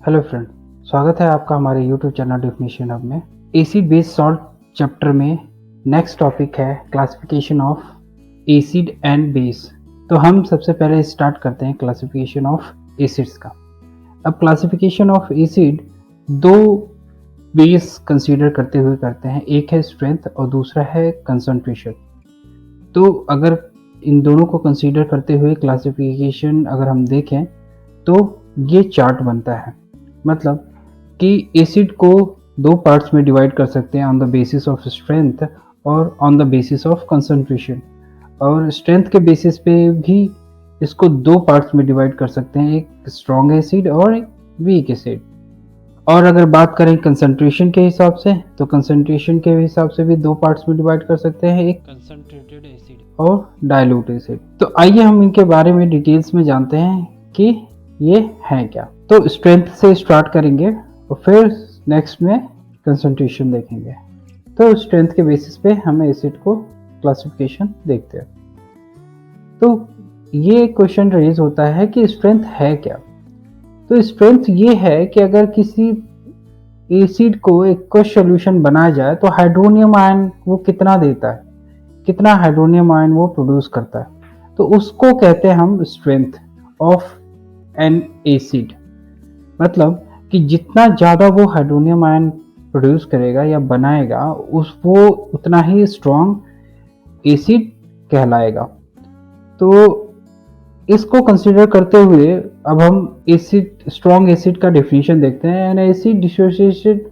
Hello friend, स्वागत है आपका हमारे यूट्यूब चैनल डेफिनेशन हब में। एसिड बेस सॉल्ट चैप्टर में नेक्स्ट टॉपिक है classification of acid and base. तो हम सबसे पहले स्टार्ट करते हैं क्लासिफिकेशन ऑफ एसिड्स का। अब क्लासिफिकेशन ऑफ एसिड दो बेस कंसीडर करते हुए करते हैं, एक है स्ट्रेंथ और दूसरा है कंसंट्रेशन। तो अगर इन दोनों को कंसीडर करते हुए क्लासिफिकेशन अगर हम देखें तो ये चार्ट बनता है, मतलब कि एसिड को दो पार्ट्स में डिवाइड कर सकते हैं, on the basis of strength और on the basis of concentration. और स्ट्रेंथ के बेसिस पे भी इसको दो पार्ट्स में डिवाइड कर सकते हैं, एक स्ट्रॉन्ग एसिड और एक वीक एसिड। और अगर बात करें कंसंट्रेशन के हिसाब से तो कंसंट्रेशन के हिसाब से भी दो पार्ट्स में डिवाइड कर सकते हैं, एक कंसंट्रेटेड एसिड और डाइल्यूट एसिड। तो आइए हम इनके बारे में डिटेल्स में जानते हैं कि ये है क्या। तो स्ट्रेंथ से स्टार्ट करेंगे और फिर नेक्स्ट में कंसंट्रेशन देखेंगे। तो स्ट्रेंथ के बेसिस पे हम एसिड को क्लासिफिकेशन देखते हैं। तो ये क्वेश्चन रेज होता है कि स्ट्रेंथ है क्या। तो स्ट्रेंथ ये है कि अगर किसी एसिड को एक्वस सॉल्यूशन बनाया जाए तो हाइड्रोनियम आयन वो कितना देता है, कितना हाइड्रोनियम आयन वो प्रोड्यूस करता है, तो उसको कहते हैं हम स्ट्रेंथ ऑफ एन एसिड। मतलब कि जितना ज़्यादा वो हाइड्रोनियम आयन प्रोड्यूस करेगा या बनाएगा वो उतना ही स्ट्रॉन्ग एसिड कहलाएगा। तो इसको कंसीडर करते हुए अब हम एसिड, स्ट्रॉन्ग एसिड का डेफिनेशन देखते हैं। N acid dissociated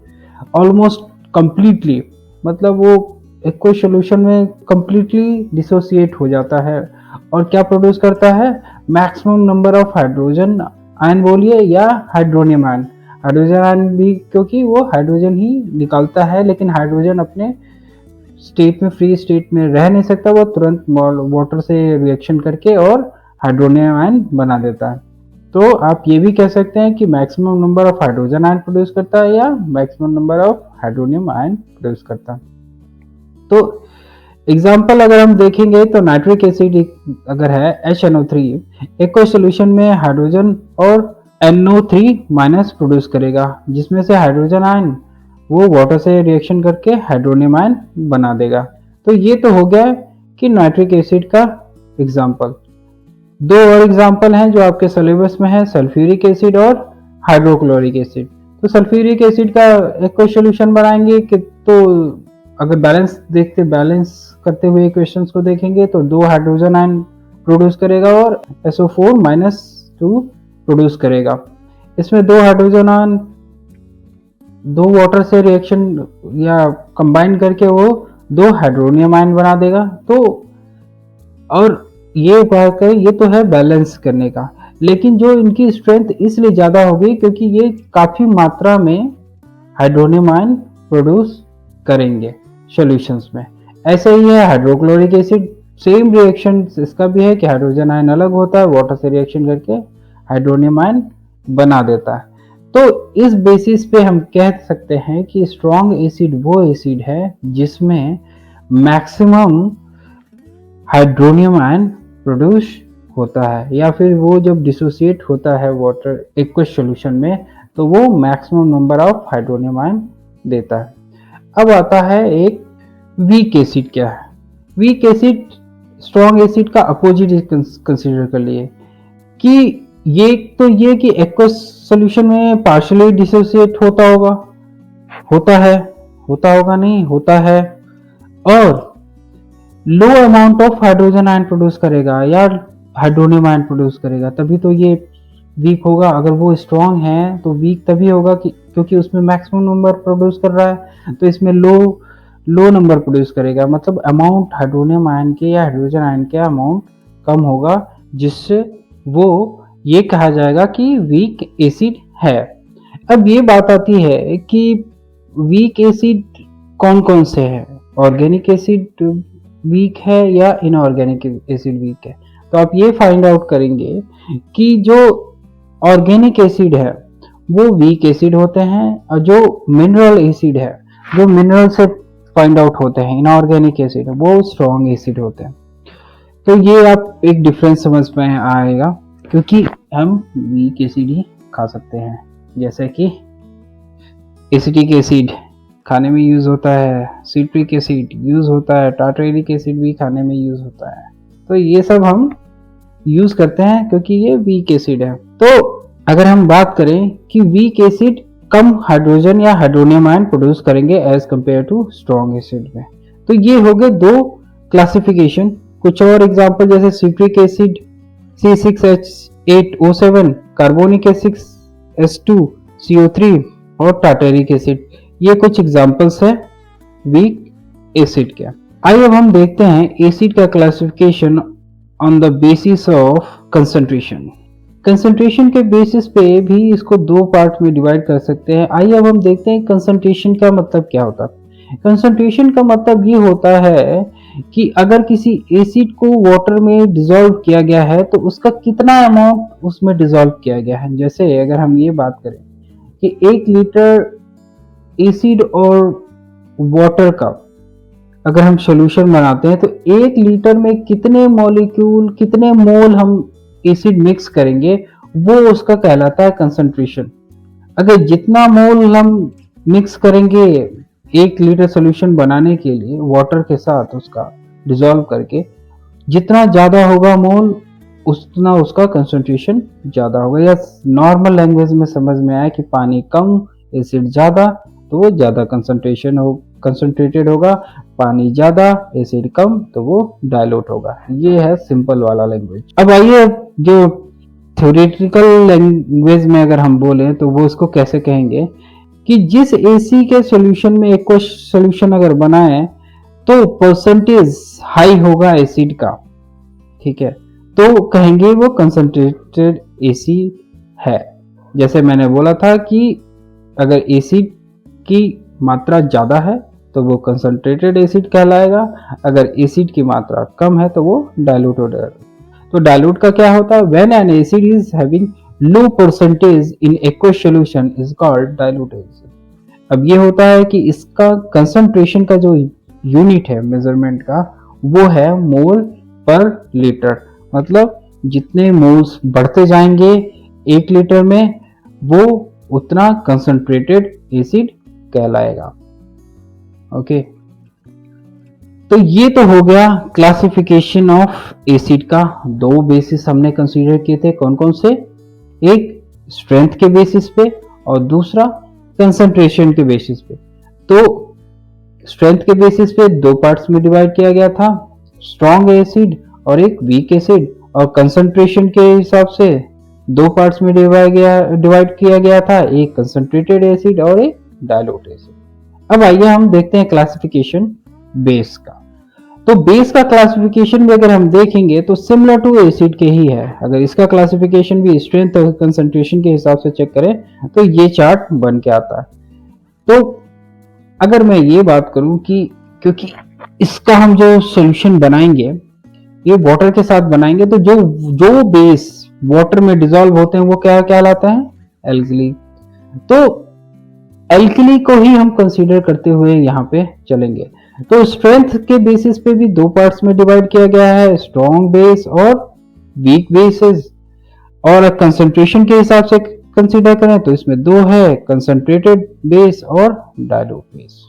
almost completely, मतलब वो एक्वस सॉल्यूशन में कंप्लीटली डिसोसिएट हो जाता है और क्या प्रोड्यूस करता है, maximum number of hydrogen ion बोलिए या हाइड्रोनियम आयन। हाइड्रोजन आयन भी क्योंकि वो हाइड्रोजन ही निकालता है, लेकिन हाइड्रोजन अपने स्टेट में, फ्री स्टेट में रह नहीं सकता, वो तुरंत वाटर से रिएक्शन करके और हाइड्रोनियम आयन बना देता है। तो आप ये भी कह सकते हैं कि maximum number of hydrogen ion produce करता है या maximum number of hydronium ion produce करता है। तो एग्जाम्पल अगर हम देखेंगे तो नाइट्रिक एसिड अगर है HNO3, एक्वस सॉल्यूशन में हाइड्रोजन और NO3 माइनस प्रोड्यूस करेगा, जिसमें से हाइड्रोजन आयन वो वाटर से रिएक्शन करके हाइड्रोनियम आयन बना देगा। तो ये तो हो गया कि नाइट्रिक एसिड का एग्जाम्पल। दो और एग्जाम्पल हैं जो आपके सिलेबस में है, सल्फ्यूरिक एसिड और हाइड्रोक्लोरिक एसिड। तो सल्फ्यूरिक एसिड का एक्वस सॉल्यूशन बनाएंगे कि तो अगर बैलेंस करते हुए इक्वेशंस को देखेंगे तो दो हाइड्रोजन आयन प्रोड्यूस करेगा और SO4 -2 प्रोड्यूस करेगा। इसमें दो हाइड्रोजन आयन दो वाटर से रिएक्शन या कंबाइन करके वो दो हाइड्रोनियम आयन बना देगा। तो और ये बात है, ये तो है बैलेंस करने का, लेकिन जो इनकी स्ट्रेंथ इसलिए ज़्यादा होगी क्योंकि ये काफ़ी मात्रा में हाइड्रोनियम आयन प्रोड्यूस करेंगे सॉल्यूशंस में। ऐसे ही है हाइड्रोक्लोरिक एसिड, सेम रिएक्शन इसका भी है कि हाइड्रोजन आयन अलग होता है, वाटर से रिएक्शन करके हाइड्रोनियम आयन बना देता है। तो इस बेसिस पे हम कह सकते हैं कि स्ट्रॉन्ग एसिड वो एसिड है जिसमें मैक्सिमम हाइड्रोनियम आयन प्रोड्यूस होता है, या फिर वो जब डिसोसिएट होता है वाटर एक्वस सॉल्यूशन में तो वो maximum number of hydronium ion देता है। अब आता है एक वीक एसिड। क्या है वीक एसिड? स्ट्रॉन्ग एसिड का अपोजिट कंसीडर कर लिए कि ये तो ये कि एक्वस सॉल्यूशन में पार्शियली डिसोसिएट होता होगा, होता होगा नहीं होता है, और लो amount of hydrogen ion produce करेगा या हाइड्रोनियम आयन प्रोड्यूस करेगा, तभी तो ये वीक होगा। अगर वो स्ट्रॉन्ग है तो वीक तभी होगा कि क्योंकि उसमें मैक्सिमम नंबर प्रोड्यूस कर रहा है, तो इसमें लो नंबर प्रोड्यूस करेगा, मतलब अमाउंट हाइड्रोनियम आयन के या हाइड्रोजन आयन के अमाउंट कम होगा, जिससे वो ये कहा जाएगा कि वीक एसिड है। अब ये बात आती है कि वीक एसिड कौन कौन से है, ऑर्गेनिक एसिड वीक है या इनऑर्गेनिक एसिड वीक है। तो आप ये फाइंड आउट करेंगे कि जो ऑर्गेनिक एसिड है वो वीक एसिड होते हैं, और जो मिनरल एसिड है, जो मिनरल से फाइंड आउट होते हैं, इनऑर्गेनिक एसिड है, वो स्ट्रॉन्ग एसिड होते हैं। तो ये आप एक डिफरेंस समझ में आएगा, क्योंकि हम वीक एसिड ही खा सकते हैं जैसे कि एसिटिक एसिड खाने में यूज होता है, सिट्रिक एसिड यूज होता है, टार्टरिक एसिड भी खाने में यूज होता है। तो ये सब हम यूज करते हैं क्योंकि ये वीक एसिड है। तो अगर हम बात करें कि वीक एसिड कम हाइड्रोजन या हाइड्रोनियम आयन प्रोड्यूस करेंगे as compare to strong acid में। तो ये हो गए दो क्लासिफिकेशन। कुछ और एग्जांपल जैसे citric acid C6H8O7, carbonic acid H2CO3 और टार्टरिक एसिड, ये कुछ एग्जांपल्स है वीक एसिड के। आइए अब हम देखते हैं एसिड का classification on the basis of concentration. Concentration के बेसिस पे भी इसको दो पार्ट में डिवाइड कर सकते हैं। आइए अब हम देखते हैं कंसंट्रेशन का मतलब क्या होता है। कंसंट्रेशन का मतलब ये होता है कि अगर किसी एसिड को वाटर में डिसॉल्व किया गया है तो उसका कितना अमाउंट उसमें डिसॉल्व किया गया है। जैसे अगर हम ये बात करें कि 1 लीटर एसिड और वाटर का अगर हम सॉल्यूशन बनाते हैं तो 1 लीटर में कितने मॉलिक्यूल, कितने मोल हम एसिड मिक्स करेंगे, वो उसका कहलाता है कंसंट्रेशन। अगर जितना मोल हम मिक्स करेंगे 1 लीटर सॉल्यूशन बनाने के लिए वाटर के साथ उसका डिसॉल्व करके, जितना ज्यादा होगा मोल उतना उसका कंसंट्रेशन ज्यादा होगा। या नॉर्मल लैंग्वेज में समझ में आया कि पानी कम एसिड ज्यादा तो वो ज्यादा कंसंट्रेटेड होगा, पानी ज्यादा एसिड कम तो वो डाइल्यूट होगा। ये है सिंपल वाला लैंग्वेज। अब आइए जो थ्योरेटिकल लैंग्वेज में अगर हम बोलें तो वो इसको कैसे कहेंगे कि जिस एसी के सॉल्यूशन में एक सॉल्यूशन अगर बनाए तो परसेंटेज हाई होगा एसिड का, ठीक है, तो कहेंगे वो कंसंट्रेटेड एसी है। जैसे मैंने बोला था कि अगर एसिड की मात्रा ज्यादा है तो वो कंसंट्रेटेड एसिड कहलाएगा, अगर एसिड की मात्रा कम है तो वो डाइल्यूट हो जाएगा। तो डाइल्यूट का क्या होता है, when an acid is having low percentage in aqueous solution is called dilute acid. अब ये होता है कि इसका कंसंट्रेशन का जो यूनिट है मेजरमेंट का वो है मोल पर लीटर। मतलब जितने मोल्स बढ़ते जाएंगे 1 लीटर में वो उतना कंसंट्रेटेड एसिड कहलाएगा। ओके, तो ये तो हो गया क्लासिफिकेशन ऑफ एसिड का। दो बेसिस हमने कंसीडर किए थे, कौन कौन से, एक स्ट्रेंथ के बेसिस पे और दूसरा कंसंट्रेशन के बेसिस पे। तो स्ट्रेंथ के बेसिस पे दो पार्ट्स में डिवाइड किया गया था, स्ट्रॉन्ग एसिड और एक वीक एसिड, और कंसंट्रेशन के हिसाब से दो पार्ट्स में डिवाइड किया गया था, एक कंसंट्रेटेड एसिड और एक डाइल्यूट एसिड। अब आइए हम देखते हैं क्लासिफिकेशन बेस का। तो बेस का क्लासिफिकेशन भी अगर हम देखेंगे तो सिमिलर टू एसिड के ही है। अगर इसका क्लासिफिकेशन भी स्ट्रेंथ और कंसंट्रेशन के हिसाब से चेक करें तो ये चार्ट बन के आता है। तो अगर मैं ये बात करूं कि क्योंकि इसका हम जो सॉल्यूशन बनाएंगे ये वाटर के साथ बनाएंगे, तो जो बेस वाटर में डिसॉल्व होते हैं वो क्या कहलाता है, एल्कली। तो एल्कली को ही हम कंसीडर करते हुए यहाँ पे चलेंगे। तो स्ट्रेंथ के बेसिस पे भी दो पार्ट्स में डिवाइड किया गया है, स्ट्रॉन्ग बेस और वीक बेसिस। और कंसंट्रेशन के हिसाब से कंसीडर करें तो इसमें दो है, कंसंट्रेटेड बेस और डाइल्यूट बेस।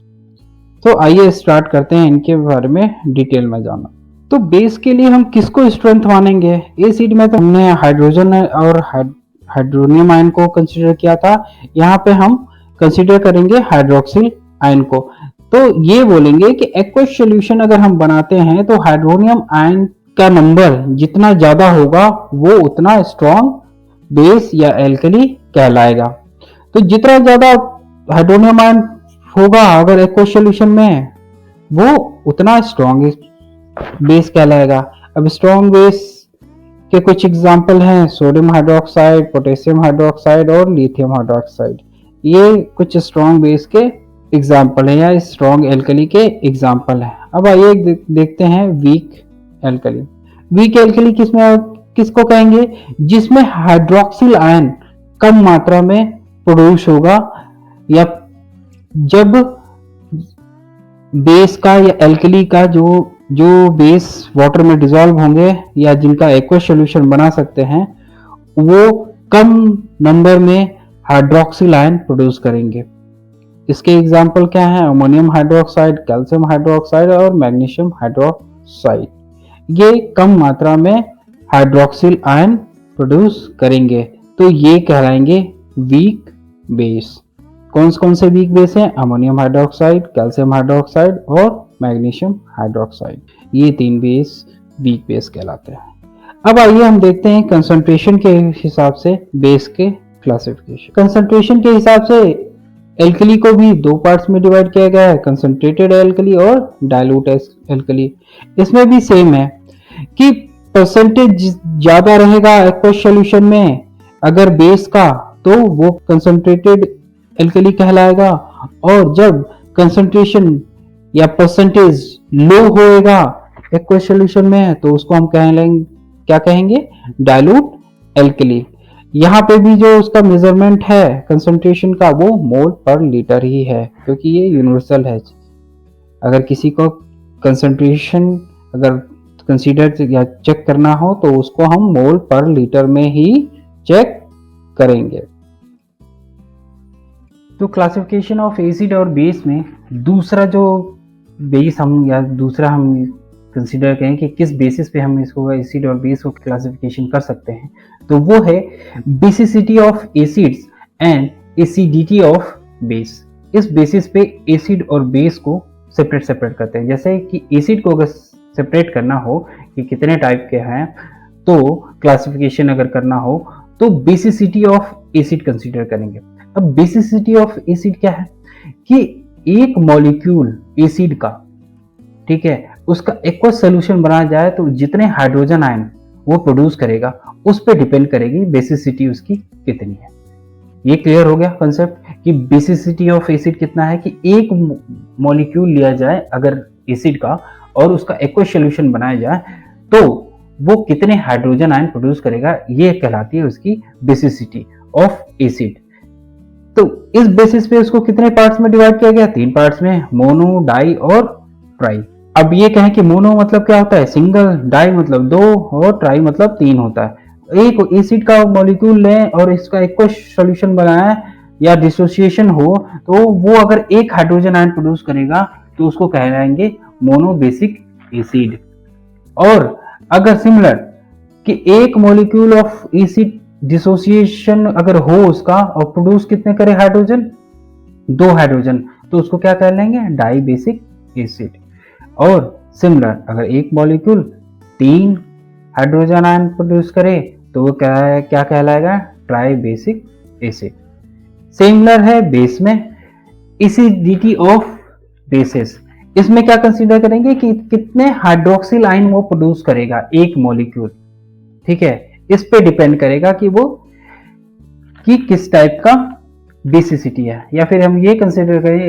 तो आइए स्टार्ट करते हैं इनके बारे में डिटेल में जानना। तो बेस के लिए हम किसको स्ट्रेंथ मानेंगे, एसिड में तो हमने हाइड्रोजन और हाइड्रोनियम आयन को कंसीडर किया था, यहाँ पे हम कंसीडर करेंगे हाइड्रोक्सिल आयन को। तो ये बोलेंगे कि एक्वस सॉल्यूशन अगर हम बनाते हैं तो हाइड्रोनियम आयन का नंबर जितना ज्यादा होगा वो उतना स्ट्रॉन्ग बेस या एल्कली कहलाएगा। तो जितना ज्यादा हाइड्रोनियम आयन होगा अगर एक्वस सॉल्यूशन में वो उतना स्ट्रॉन्ग बेस कहलाएगा। अब स्ट्रॉन्ग बेस के कुछ एग्जांपल हैं, सोडियम हाइड्रोक्साइड, पोटेशियम हाइड्रोक्साइड और लिथियम हाइड्रोक्साइड। ये कुछ स्ट्रॉन्ग बेस के एग्जाम्पल है या स्ट्रॉन्ग एल्कली के एग्जाम्पल है। अब आइए देखते हैं वीक एल्कली। वीक एल्कली किसको कहेंगे, जिसमें हाइड्रोक्सिल आयन कम मात्रा में प्रोड्यूस होगा, या जब बेस का या एल्कली का जो बेस वाटर में डिसॉल्व होंगे या जिनका एक्वस सॉल्यूशन बना सकते हैं वो कम नंबर में हाइड्रोक्सिल आयन प्रोड्यूस करेंगे। इसके एग्जाम्पल क्या है? अमोनियम हाइड्रोक्साइड, कैल्शियम हाइड्रोक्साइड और मैग्नीशियम हाइड्रोक्साइड। ये कम मात्रा में हाइड्रोक्सिल आयन प्रोड्यूस करेंगे, तो ये कहलाएंगे वीक बेस। कौन से वीक बेस हैं? अमोनियम हाइड्रोक्साइड, कैल्शियम हाइड्रोक्साइड और मैग्नीशियम हाइड्रोक्साइड। ये 3 बेस वीक बेस कहलाते हैं। अब आइए हम देखते हैं कंसंट्रेशन के हिसाब से बेस के क्लासिफिकेशन। कंसंट्रेशन के हिसाब से एल्कली को भी 2 पार्ट्स में डिवाइड किया गया है, कंसंट्रेटेड एल्कली और डाइल्यूट एल्कली। इसमें भी सेम है कि परसेंटेज ज्यादा रहेगा एक्वस सॉल्यूशन में अगर बेस का, तो वो कंसंट्रेटेड एल्कली कहलाएगा, और जब कंसंट्रेशन या परसेंटेज लो होएगा एक्वस सॉल्यूशन में, तो उसको हम क्या कहेंगे? Dilute alkali. यहाँ पे भी जो उसका मेजरमेंट है कंसंट्रेशन का, वो मोल पर लीटर ही है, क्योंकि ये यूनिवर्सल है। अगर किसी को कंसंट्रेशन अगर कंसीडर या चेक करना हो, तो उसको हम मोल पर लीटर में ही चेक करेंगे। तो क्लासिफिकेशन ऑफ एसिड और बेस में दूसरा जो बेस हम कंसीडर करें कि किस बेसिस पे हम इसको एसिड और बेस को क्लासिफिकेशन कर सकते हैं, तो वो है basicity of acids and acidity of base. इस बेसिस पे एसिड और बेस को सेपरेट करते हैं। जैसे कि एसिड को अगर सेपरेट करना हो कि कितने टाइप के हैं, तो क्लासिफिकेशन अगर करना हो तो बेसिसिटी ऑफ एसिड कंसीडर करेंगे। अब बेसिसिटी ऑफ एसिड क्या है कि एक मॉलिक्यूल एसिड का, ठीक है, उसका एक्वस सॉल्यूशन बनाया जाए तो जितने हाइड्रोजन आयन वो प्रोड्यूस करेगा उस पे डिपेंड करेगी बेसिसिटी उसकी कितनी है। ये क्लियर हो गया कंसेप्ट कि बेसिसिटी ऑफ एसिड कितना है कि एक मॉलिक्यूल लिया जाए अगर एसिड का और उसका एक्वस सॉल्यूशन बनाया जाए तो वो कितने हाइड्रोजन आयन प्रोड्यूस करेगा, ये कहलाती है उसकी बेसिसिटी ऑफ एसिड। तो इस बेसिस पे उसको कितने पार्ट्स में डिवाइड किया गया? 3 पार्ट्स में, मोनो, डाई और ट्राई। अब ये कहें कि मोनो मतलब क्या होता है? सिंगल, डाई मतलब 2 और ट्राई मतलब 3 होता है। एक एसिड का मॉलिक्यूल लें और इसका एक्वस सॉल्यूशन बनाए या डिसोसिएशन हो, तो वो अगर एक हाइड्रोजन आयन प्रोड्यूस करेगा तो उसको कहलाएंगे मोनो बेसिक एसिड। और अगर सिमिलर कि एक मॉलिक्यूल ऑफ एसिड डिसोसिएशन अगर हो उसका और प्रोड्यूस कितने करे हाइड्रोजन? 2 हाइड्रोजन, तो उसको क्या कह लेंगे? Di basic acid. और सिमिलर अगर एक मॉलिक्यूल 3 हाइड्रोजन आयन प्रोड्यूस करे तो वो क्या कहलाएगा? Try basic acid. सिमिलर है बेस में एसिडिटी ऑफ बेसिस। इसमें क्या कंसीडर करेंगे कि कितने हाइड्रोक्सिल आयन वो प्रोड्यूस करेगा एक मॉलिक्यूल, ठीक है, इस पे डिपेंड करेगा कि वो कि किस टाइप का बेसिसिटी है। या फिर हम ये कंसीडर करें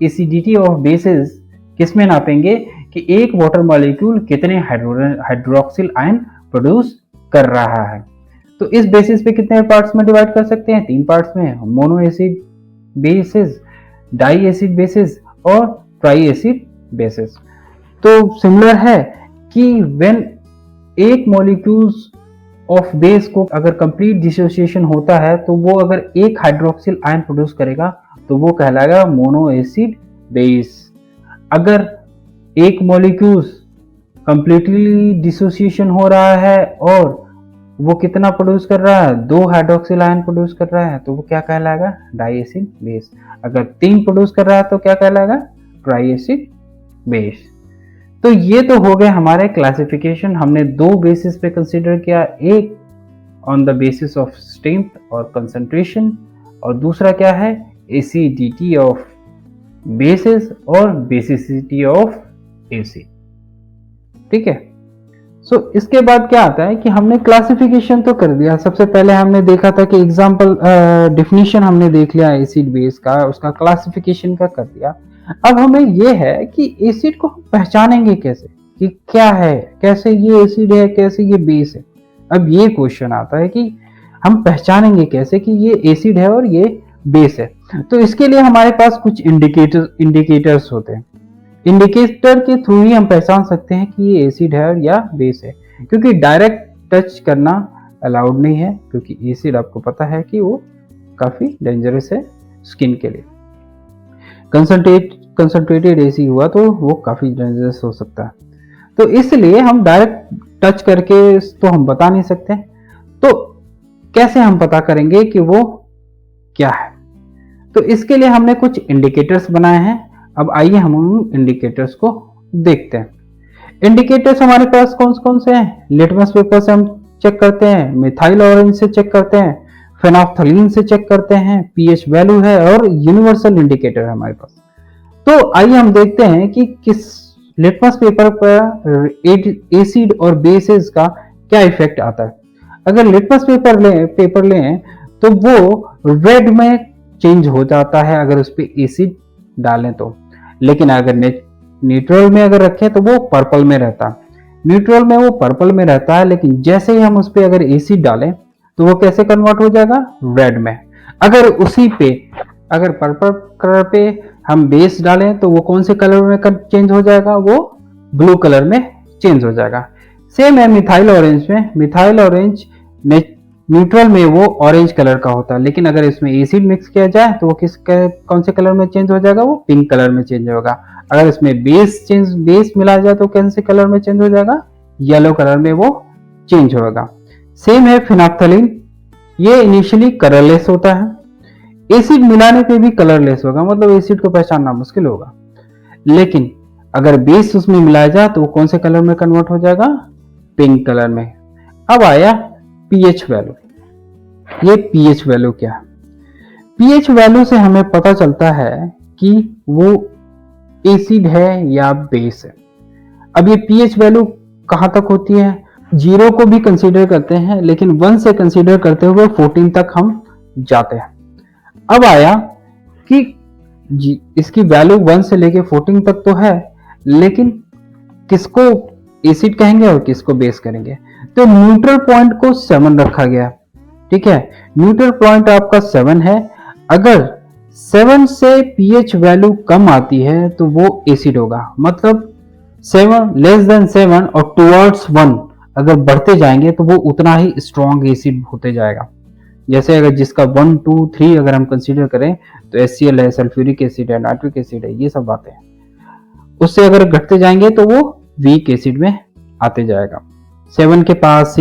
एसिडिटी ऑफ बेसिस किस में नापेंगे कि एक वाटर मॉलिक्यूल कितने हाइड्रोक्सिल आयन प्रोड्यूस कर रहा है। तो इस बेसिस पे कितने पार्ट्स में डिवाइड कर सकते हैं? 3 पार्ट्स में, mono acid bases, di acid bases और ट्राई एसिड बेसिस। तो सिमिलर है कि व्हेन एक मॉलिक्यूल्स ऑफ बेस को अगर कंप्लीट डिसोसिएशन होता है तो वो अगर एक हाइड्रोक्सिल आयन प्रोड्यूस करेगा तो वो कहलाएगा मोनो एसिड बेस। अगर एक मॉलिक्यूल कंप्लीटली डिसोसिएशन हो रहा है और वो कितना प्रोड्यूस कर रहा है? 2 हाइड्रोक्सिल आयन प्रोड्यूस कर रहा है, तो वो क्या कहलाएगा? Di acid base. अगर 3 प्रोड्यूस कर रहा है तो क्या कहलाएगा? Tri acid base. तो ये तो हो गए हमारे क्लासिफिकेशन। हमने 2 बेसिस पे कंसीडर किया, एक on the basis of strength और कंसंट्रेशन, और दूसरा क्या है? एसिडिटी ऑफ बेसिस और बेसिसिटी ऑफ एसिड, ठीक है। सो इसके बाद क्या आता है कि हमने क्लासिफिकेशन तो कर दिया। सबसे पहले हमने देखा था कि एग्जांपल डेफिनेशन हमने देख लिया एसिड बेस का, उसका क्लासिफिकेशन का कर दिया। अब हमें ये है कि एसिड को हम पहचानेंगे कैसे कि क्या है, कैसे ये एसिड है, कैसे ये बेस है। अब ये क्वेश्चन आता है कि हम पहचानेंगे कैसे कि ये एसिड है और ये बेस है। तो इसके लिए हमारे पास कुछ इंडिकेटर्स होते हैं। इंडिकेटर के थ्रू ही हम पहचान सकते हैं कि ये एसिड है या बेस है, क्योंकि डायरेक्ट टच करना अलाउड नहीं है, क्योंकि एसिड आपको पता है कि वो काफ़ी डेंजरस है स्किन के लिए। कंसंट्रेटेड एसी हुआ तो वो काफ़ी डेंजरस हो सकता है। तो इसलिए हम डायरेक्ट टच करके तो हम बता नहीं सकते, तो कैसे हम पता करेंगे कि वो क्या है? तो इसके लिए हमने कुछ इंडिकेटर्स बनाए हैं। अब आइए हम उन इंडिकेटर्स को देखते हैं। इंडिकेटर्स हमारे पास कौन कौन से हैं? लिटमस पेपर से हम चेक करते हैं, मिथाइल ऑरेंज से चेक करते हैं, फेनोल्फथलीन से चेक करते हैं, पीएच वैल्यू है और यूनिवर्सल इंडिकेटर है हमारे पास। तो आइए हम देखते हैं कि किस लिटमस पेपर पर एसिड और बेसिस का क्या इफेक्ट आता है। अगर लिटमस पेपर लें तो वो रेड में चेंज हो जाता है अगर उस पर एसिड डालें तो, लेकिन अगर न्यूट्रल में अगर रखें तो वो पर्पल में रहता है। न्यूट्रल में वो पर्पल में रहता है, लेकिन जैसे ही हम उस पर अगर एसिड डालें तो वो कैसे कन्वर्ट हो जाएगा? रेड में। अगर उसी पे अगर पर्पल कलर पे हम बेस डालें तो वो कौन से कलर में चेंज हो जाएगा? वो ब्लू कलर में चेंज हो जाएगा। सेम है मिथाइल ऑरेंज में। मिथाइल ऑरेंज न्यूट्रल में वो ऑरेंज कलर का होता है, लेकिन अगर इसमें एसिड मिक्स किया जाए तो वो कौन से कलर में चेंज हो जाएगा? वो पिंक कलर में चेंज होगा। अगर इसमें बेस मिलाया जाए तो कौन से कलर में चेंज हो जाएगा? येलो कलर में वो चेंज होगा। सेम है फेनोल्फथलीन, ये इनिशियली कलरलेस होता है, एसिड मिलाने पे भी कलरलेस होगा, मतलब एसिड को पहचानना मुश्किल होगा। लेकिन अगर बेस उसमें मिलाया जाए तो वो कौन से कलर में कन्वर्ट हो जाएगा? पिंक कलर में। अब आया पीएच वैल्यू। ये पीएच वैल्यू क्या है? पीएच वैल्यू से हमें पता चलता है कि वो एसिड है या बेस है। अब ये पीएच वैल्यू कहां तक होती है? 0 को भी कंसीडर करते हैं, लेकिन 1 से कंसीडर करते हुए 14 तक हम जाते हैं। अब आया कि इसकी वैल्यू 1 से लेके 14 तक तो है, लेकिन किसको एसिड कहेंगे और किसको बेस करेंगे? तो न्यूट्रल पॉइंट को 7 रखा गया, ठीक है। न्यूट्रल पॉइंट आपका 7 है। अगर 7 से पीएच वैल्यू कम आती है तो वो एसिड होगा, मतलब 7 लेस देन 7 और टुवर्ड्स 1 अगर बढ़ते जाएंगे तो वो उतना ही स्ट्रॉन्ग एसिड होते जाएगा। जैसे अगर जिसका 1, 2, 3 अगर हम कंसीडर करें तो HCl है, सल्फ्यूरिक एसिड है, नाइट्रिक एसिड है, ये सब बातें हैं। उससे अगर घटते जाएंगे तो वो वीक एसिड में आते जाएगा। 7 के पास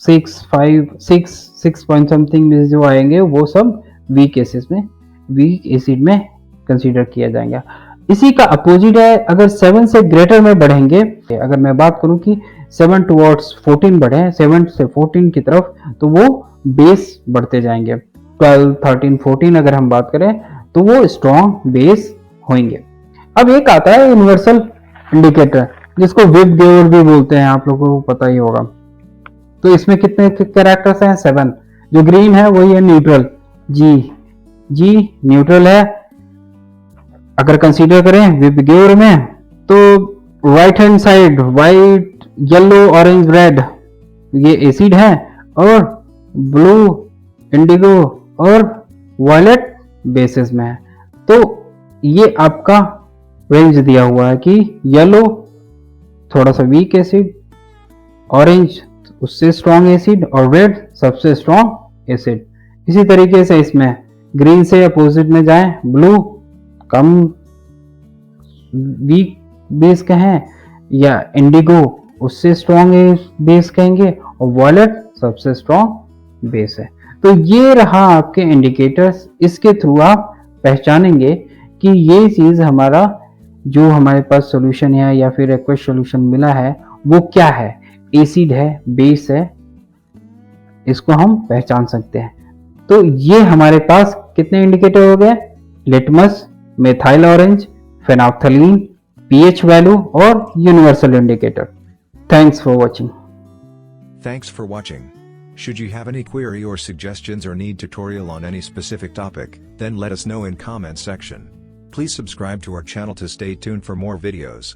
6 पॉइंट समथिंग में जो आएंगे वो सब वीक एसिड में कंसीडर किया जाएगा। इसी का अपोजिट है, अगर 7 से ग्रेटर में बढ़ेंगे, अगर मैं बात करूं कि 7 टुवर्ड्स 14 बढ़े, 7 से 14 की तरफ, तो वो बेस बढ़ते जाएंगे। 12, 13, 14 अगर हम बात करें तो वो स्ट्रॉन्ग बेस होंगे। अब एक आता है यूनिवर्सल इंडिकेटर, जिसको विब गेवर भी बोलते हैं, आप लोगों को पता ही होगा। तो इसमें कितने कैरेक्टर्स हैं? 7। जो ग्रीन है वही है न्यूट्रल, जी न्यूट्रल है। अगर कंसीडर करें विब गेवर में तो right hand side white, yellow, orange, red ये एसिड है, और ब्लू, इंडिगो और वायलेट बेसिस में है। तो ये आपका रेंज दिया हुआ है कि येलो थोड़ा सा वीक एसिड, ऑरेंज उससे स्ट्रॉन्ग एसिड और रेड सबसे स्ट्रॉन्ग एसिड। इसी तरीके से इसमें ग्रीन से अपोजिट में जाएं, ब्लू कम वीक बेस कहें, या इंडिगो उससे स्ट्रॉन्ग बेस कहेंगे, और वॉयलेट सबसे स्ट्रॉन्ग बेस है। तो ये रहा आपके इंडिकेटर्स। इसके थ्रू आप पहचानेंगे कि ये चीज हमारा जो हमारे पास सॉल्यूशन है या फिर एक्वस सॉल्यूशन मिला है वो क्या है, एसिड है, बेस है, इसको हम पहचान सकते हैं। तो ये हमारे पास कितने इंडिकेटर हो गए? Litmus, methyl orange, phenolphthalein, pH value और universal indicator. Thanks for watching. Thanks for watching. Should you have any query or suggestions or need tutorial on any specific topic, then let us know in comments section. Please subscribe to our channel to stay tuned for more videos.